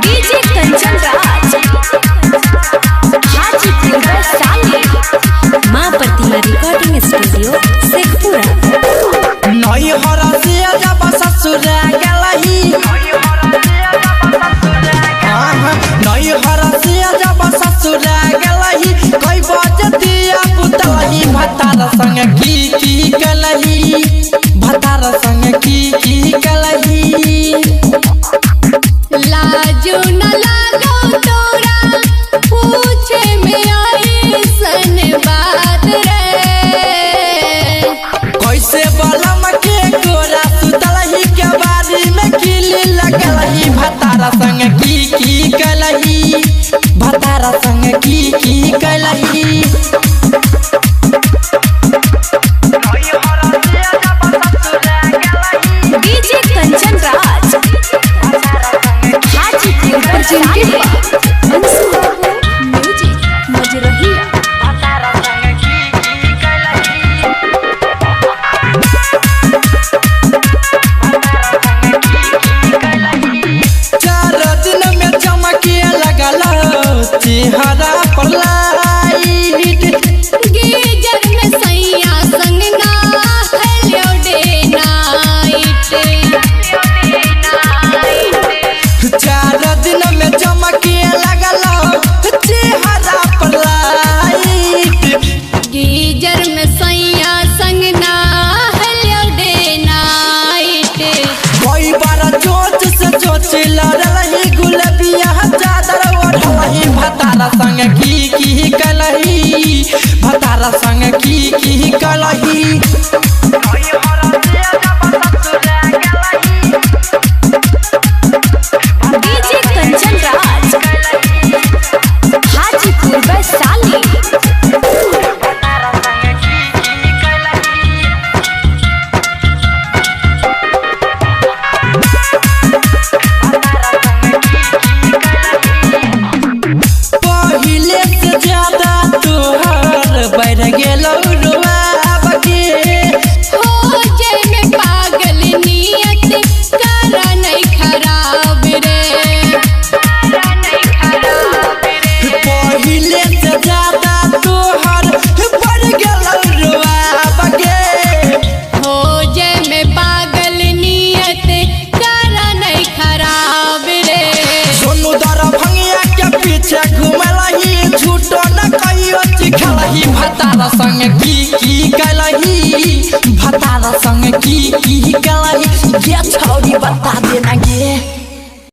DJ Kanchan Raj Hajipur Vaishali मां प्रतिमा recording studio Sheikhpura. नई हरसिया जब ससुर गलही नई हरसिया जब ससुर गलही कोई बजतिया पुतलही भतार संग की गलही भतार संग की गलही। लाजो न लागो तोरा पूछे में आई सन बात रे कैसे बलम के गोरा सुतलही के बारी में किली लगलही भतार संग की गलही भतार संग की गलही। DJ Kanchan Raj Hajipur music मजरहिया। चेहरा पर लाइट गीजर में सैया संग ना हेलो डे नाइट 4 दिन में चमके लगल चेहरा पर लाइट गीजर में सैया संग ना हेलो डे नाइट। कोई बार चोच से चोच लड़लही गुलबिया चादर ओढ़लही भतार संग की कलही भतार संग की कलही। डीजे कंचन राज हाजीपुर वैशाली पहिले से ज्यादा तोहर बढ़ गेलौ रुआब के हो जे में पागल नियत करा नहीं खराब रे पहिले से ज्यादा तोहर बढ़ गेलौ रुआब के हो जे में पागल नियत करा नहीं खराब रे। सोनू दरभंगिया के पीछे घुमलही झूठो न कहियो चिखलही भतार संग की गलही भतार संग की गलही। ये छौरी बता देना गे।